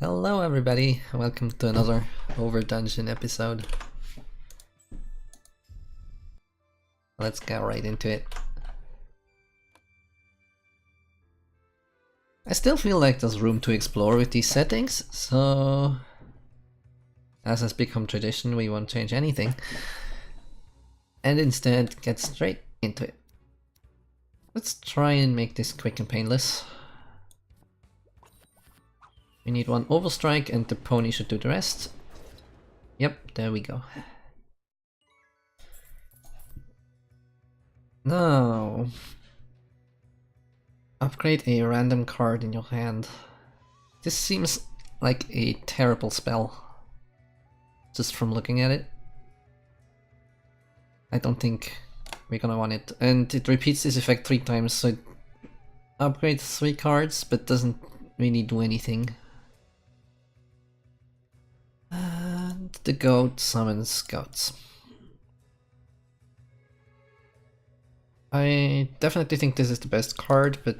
Hello everybody, welcome to another Overdungeon episode. Let's get right into it. I still feel like there's room to explore with these settings, so as has become tradition, we won't change anything and instead get straight into it. Let's try and make this quick and painless. We need one overstrike and the pony should do the rest. Yep, there we go. Now, upgrade a random card in your hand. This seems like a terrible spell, just from looking at it. I don't think we're gonna want it. And it repeats this effect 3 times, so it upgrades 3 cards, but doesn't really do anything. And the goat summons goats. I definitely think this is the best card, but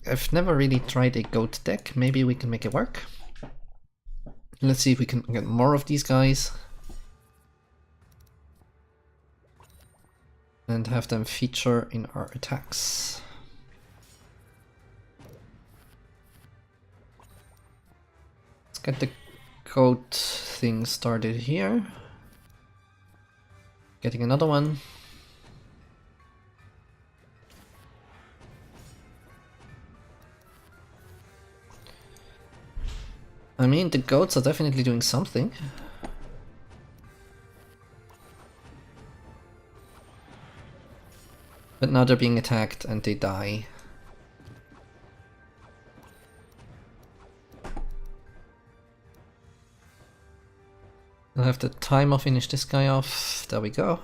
I've never really tried a goat deck. Maybe we can make it work. Let's see if we can get more of these guys. And have them feature in our attacks. Let's get the goat thing started here. Getting another one. I mean, the goats are definitely doing something. But now they're being attacked and they die. I'll have the timer finish this guy off. There we go.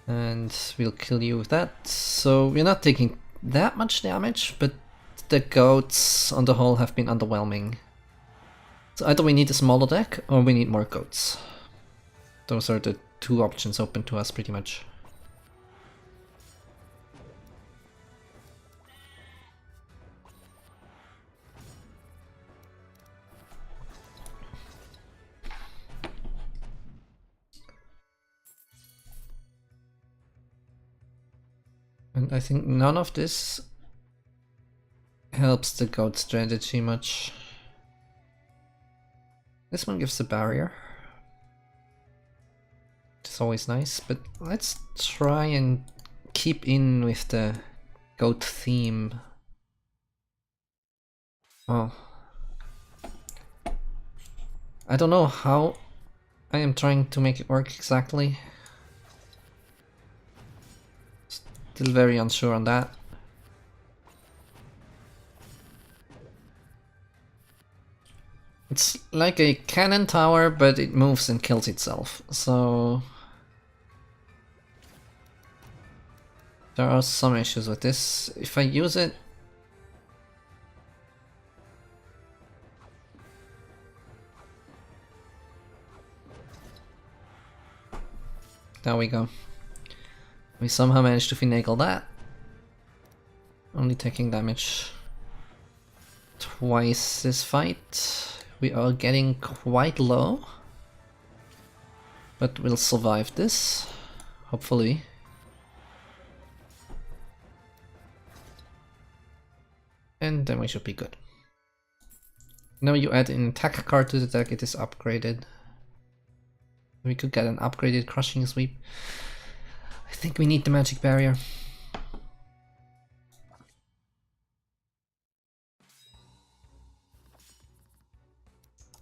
And we'll kill you with that. So we're not taking that much damage, but the goats on the whole have been underwhelming. So either we need a smaller deck or we need more goats. Those are the 2 options open to us pretty much. And I think none of this helps the goat strategy much. This one gives a barrier. It's always nice, but let's try and keep in with the goat theme. Oh. I don't know how I am trying to make it work exactly. Still very unsure on that. It's like a cannon tower, but it moves and kills itself, so there are some issues with this. If I use it, there we go. We somehow managed to finagle that. Only taking damage twice this fight. We are getting quite low, but we'll survive this, hopefully. And then we should be good. Now you add an attack card to the deck, it is upgraded. We could get an upgraded crushing sweep. I think we need the magic barrier.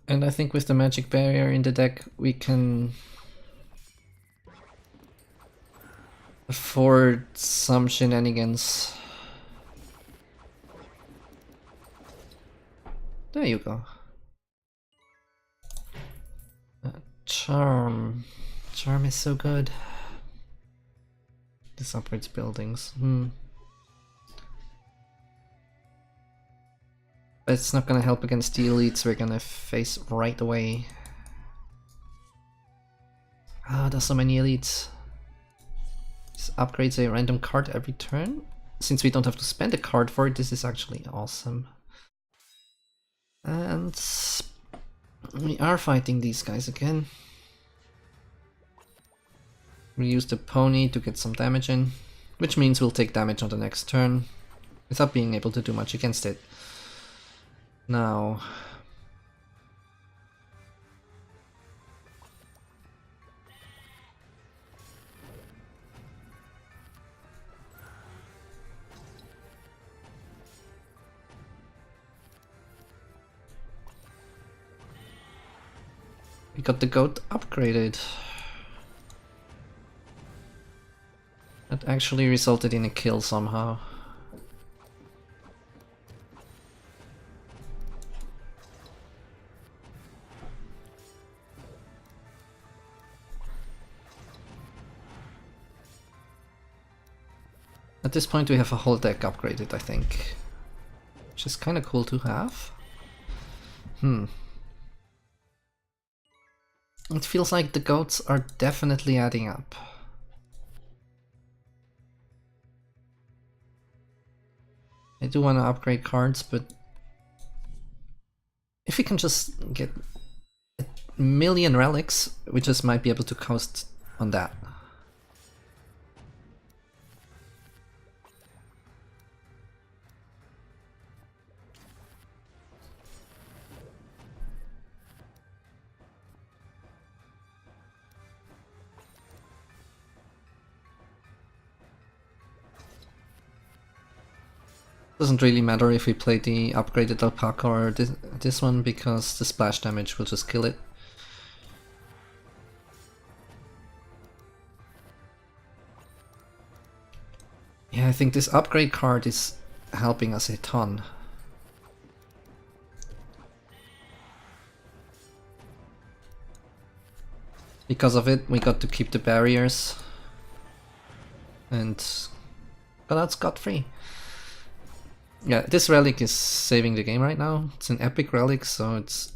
And I think with the magic barrier in the deck, we can afford some shenanigans. There you go. Charm. Charm is so good. This upgrades buildings. But it's not gonna help against the elites we're gonna face right away. Ah, there's so many elites. This upgrades a random card every turn. Since we don't have to spend a card for it, this is actually awesome. And we are fighting these guys again. We use the pony to get some damage in, which means we'll take damage on the next turn without being able to do much against it. Now, we got the goat upgraded. That actually resulted in a kill somehow. At this point we have a whole deck upgraded, I think. Which is kinda cool to have. It feels like the goats are definitely adding up. I do want to upgrade cards, but if we can just get a million relics, we just might be able to coast on that. Doesn't really matter if we play the upgraded alpaca or this one, because the splash damage will just kill it. Yeah, I think this upgrade card is helping us a ton. Because of it, we got to keep the barriers and got out scot-free. Yeah, this relic is saving the game right now. It's an epic relic, so it's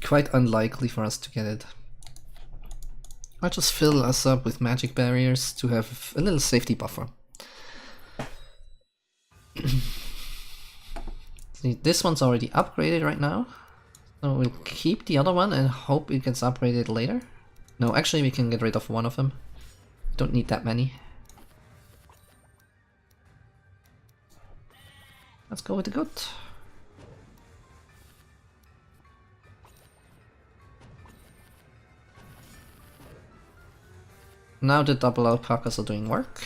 quite unlikely for us to get it. I'll just fill us up with magic barriers to have a little safety buffer. See, this one's already upgraded right now, so we'll keep the other one and hope it gets upgraded later. No, actually we can get rid of one of them. Don't need that many. Let's go with the goat. Now the double alpacas are doing work.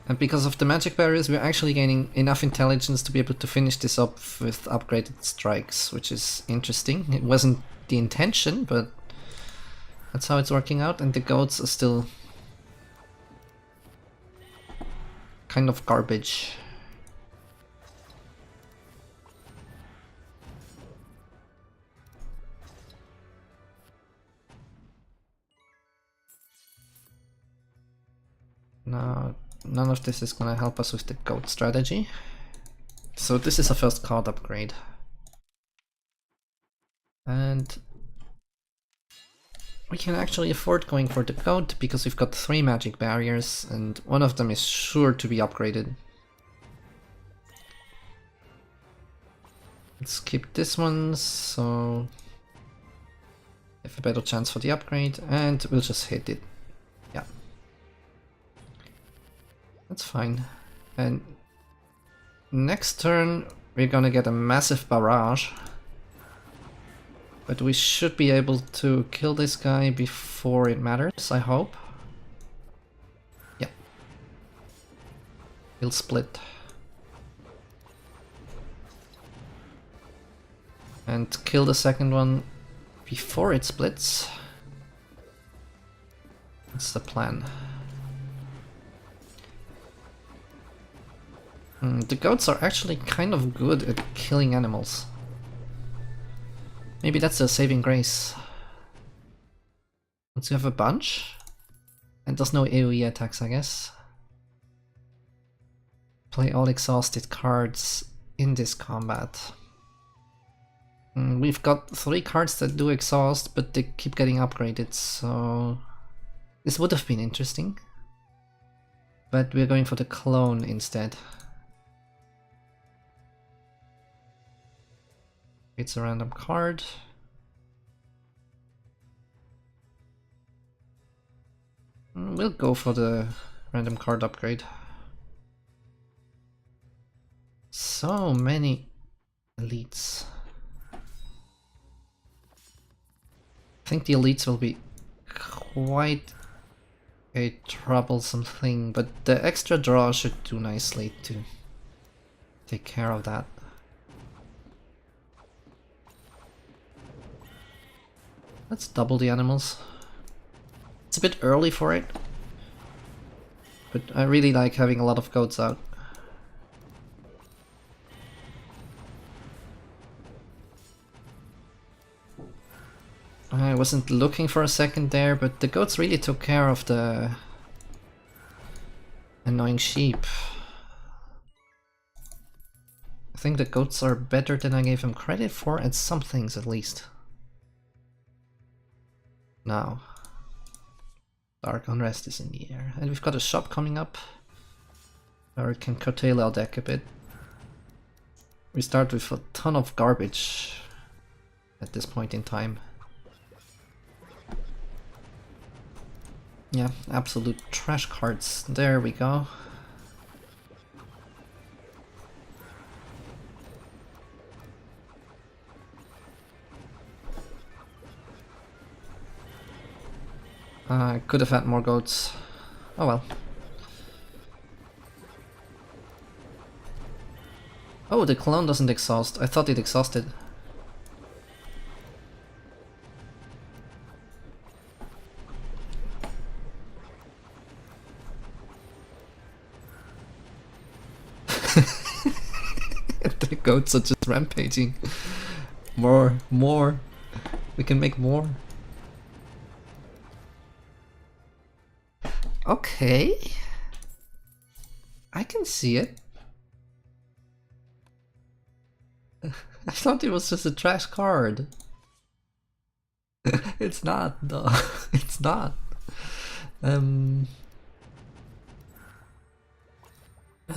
And because of the magic barriers, we're actually gaining enough intelligence to be able to finish this up with upgraded strikes, which is interesting. It wasn't the intention, but that's how it's working out, and the goats are still kind of garbage. Now, none of this is gonna help us with the goat strategy. So this is a first card upgrade. And we can actually afford going for the goat because we've got 3 magic barriers and one of them is sure to be upgraded. Let's keep this one so we have a better chance for the upgrade, and we'll just hit it. Yeah. That's fine. And next turn we're gonna get a massive barrage. But we should be able to kill this guy before it matters, I hope. Yeah. He'll split. And kill the second one before it splits. That's the plan. The goats are actually kind of good at killing animals. Maybe that's a saving grace. Once you have a bunch, and there's no AoE attacks, I guess. play all exhausted cards in this combat. We've got 3 cards that do exhaust, but they keep getting upgraded, so this would have been interesting. But we're going for the clone instead. It's a random card. We'll go for the random card upgrade. So many elites. I think the elites will be quite a troublesome thing, but the extra draw should do nicely to take care of that. Let's double the animals. It's a bit early for it, but I really like having a lot of goats out. I wasn't looking for a second there, but the goats really took care of the annoying sheep. I think the goats are better than I gave them credit for, at some things at least. Now, Dark Unrest is in the air, and we've got a shop coming up, or it can curtail our deck a bit. We start with a ton of garbage at this point in time. Yeah, absolute trash cards. There we go. I could have had more goats. Oh well. Oh, the clone doesn't exhaust. I thought it exhausted. The goats are just rampaging. More. We can make more. Okay. I can see it. I thought it was just a trash card. It's not, though. It's not.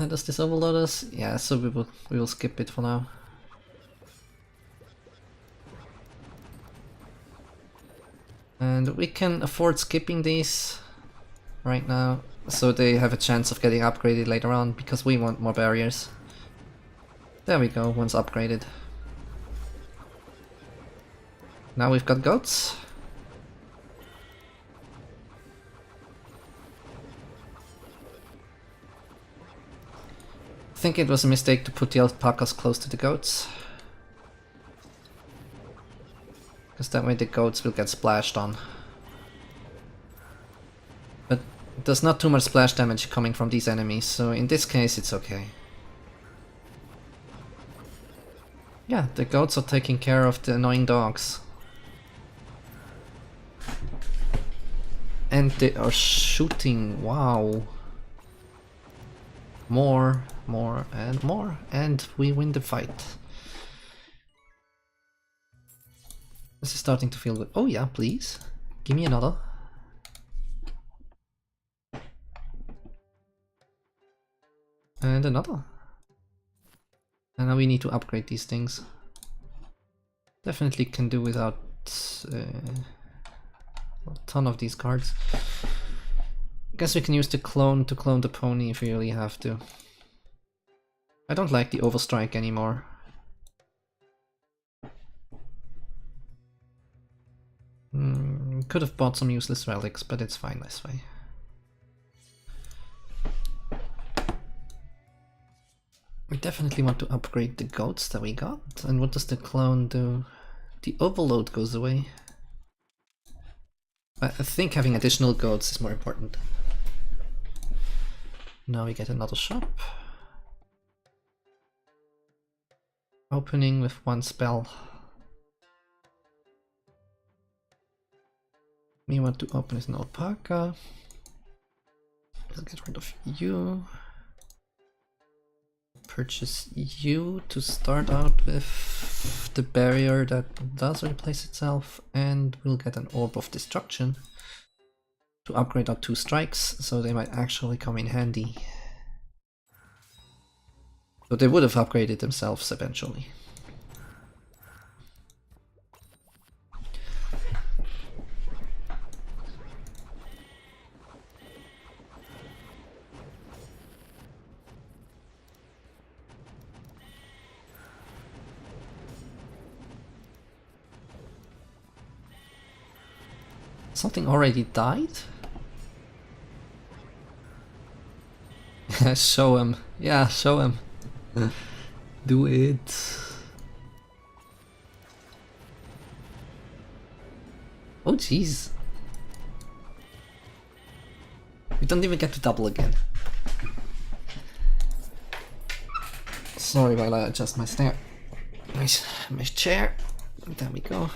Does this overload us? Yeah, so we will skip it for now. And we can afford skipping these right now, so they have a chance of getting upgraded later on, because we want more barriers. There we go, one's upgraded. Now we've got goats. I think it was a mistake to put the alpacas close to the goats, because that way the goats will get splashed on. But there's not too much splash damage coming from these enemies, so in this case it's okay. Yeah, the goats are taking care of the annoying dogs. And they are shooting, wow. More, and we win the fight. This is starting to feel good. Oh yeah, please. Give me another. And another. And now we need to upgrade these things. Definitely can do without a ton of these cards. Guess we can use the clone to clone the pony if we really have to. I don't like the overstrike anymore. Could have bought some useless relics, but it's fine this way. We definitely want to upgrade the goats that we got. And what does the clone do? The overload goes away. I think having additional goats is more important. Now we get another shop. Opening with one spell. We want to open with an alpaca. Let's get rid of you. purchase you to start out with the barrier that does replace itself, and we'll get an Orb of Destruction to upgrade our 2 strikes, so they might actually come in handy. So they would have upgraded themselves eventually. Something already died? Show him. Yeah, show him. Do it. Oh jeez. We don't even get to double again. Sorry while I adjust my stair. My chair. There we go.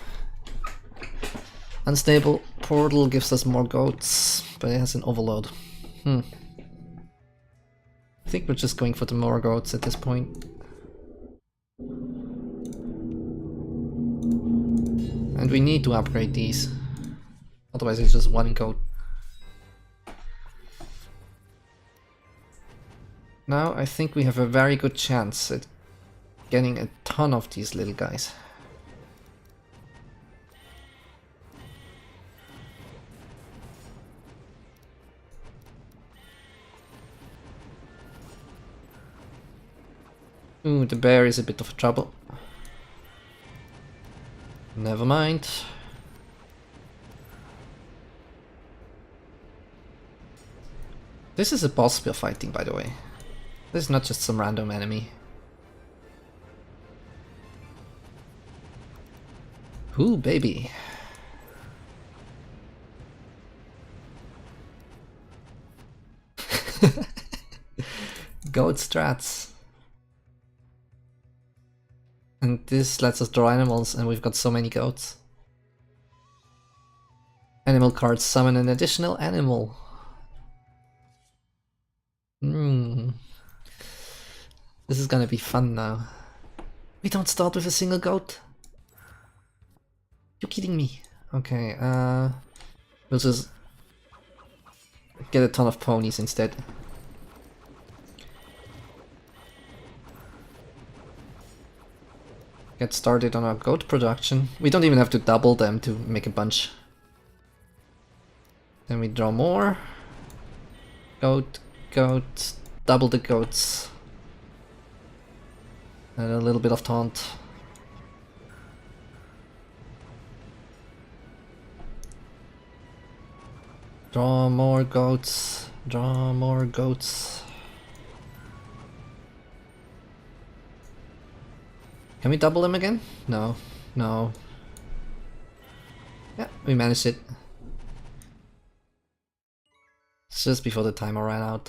Unstable portal gives us more goats, but it has an overload. I think we're just going for the more goats at this point. And we need to upgrade these. Otherwise it's just one goat. Now I think we have a very good chance at getting a ton of these little guys. Ooh, the bear is a bit of trouble. Never mind. This is a boss we're fighting, by the way. This is not just some random enemy. Ooh, baby. Goat strats. And this lets us draw animals, and we've got so many goats. Animal cards summon an additional animal. This is gonna be fun now. We don't start with a single goat? You're kidding me. Okay, we'll just get a ton of ponies instead. Get started on our goat production. We don't even have to double them to make a bunch. Then we draw more. Goat, goat, double the goats. And a little bit of taunt. Draw more goats, draw more goats. Can we double them again? No, no. Yeah, we managed it. It's just before the timer ran out.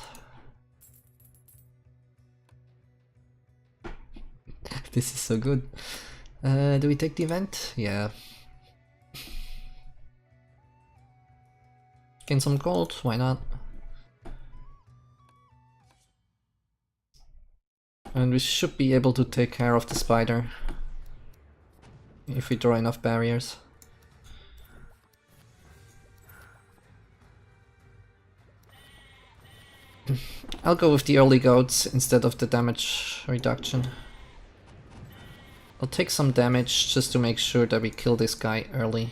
This is so good. Do we take the event? Yeah. Gain some gold, why not? And we should be able to take care of the spider if we draw enough barriers. I'll go with the early goats instead of the damage reduction. I'll take some damage just to make sure that we kill this guy early.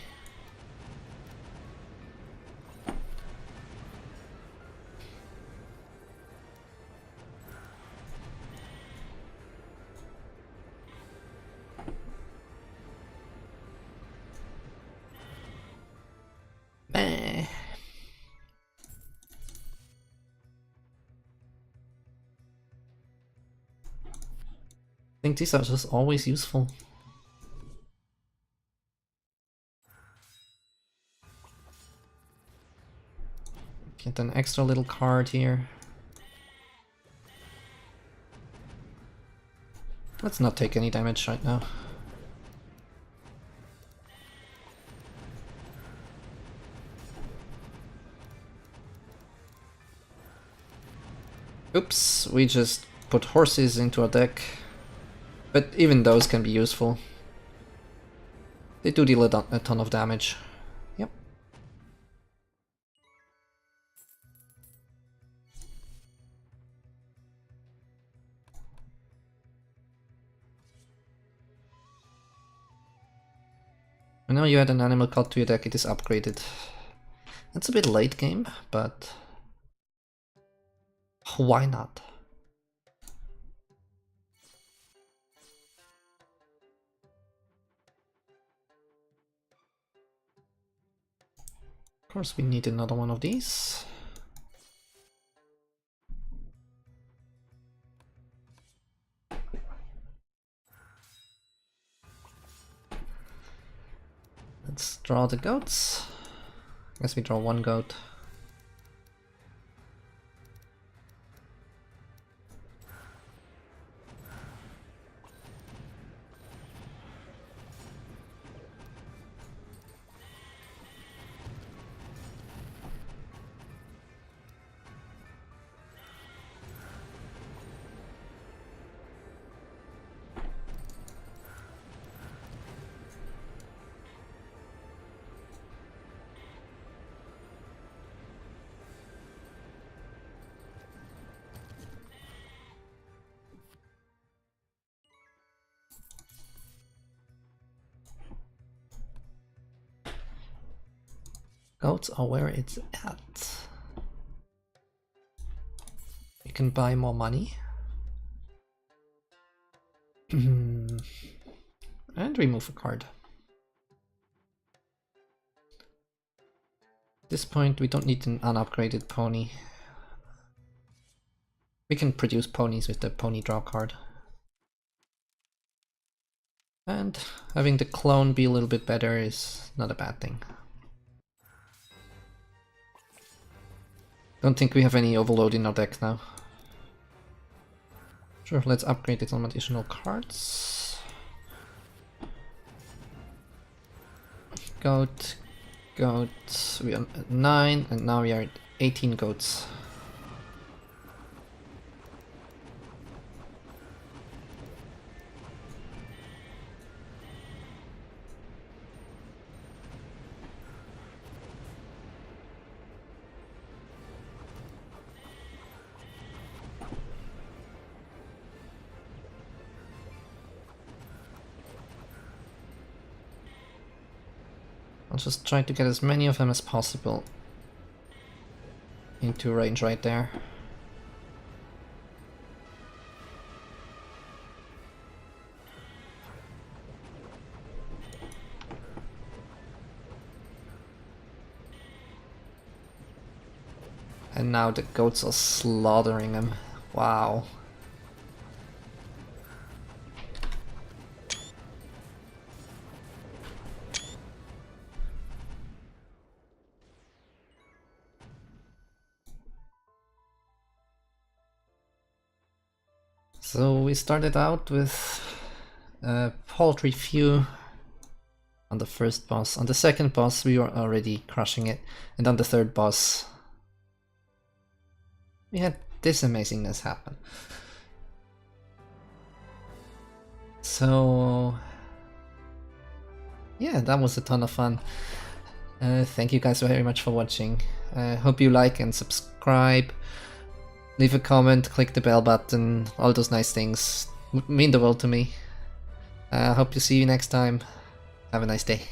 I think these are just always useful. Get an extra little card here. Let's not take any damage right now. Oops, we just put horses into our deck, but even those can be useful. They do deal a ton of damage. Yep. I know you add an animal card to your deck, it is upgraded. It's a bit late game, but why not? Of course we need another one of these. Let's draw the goats. Guess we draw one goat. Goats are where it's at. You can buy more money. And remove a card. At this point we don't need an unupgraded pony. We can produce ponies with the pony draw card. And having the clone be a little bit better is not a bad thing. Don't think we have any overload in our deck now. Sure, let's upgrade it on additional cards. Goat, goat, we are at 9 and now we are at 18 goats. I'll just try to get as many of them as possible into range right there. And now the goats are slaughtering them. Wow. So we started out with a paltry few on the first boss. On the second boss we were already crushing it, and on the third boss we had this amazingness happen. So yeah, that was a ton of fun. Thank you guys very much for watching. Hope you like and subscribe. Leave a comment, click the bell button, all those nice things mean the world to me. I hope to see you next time. Have a nice day.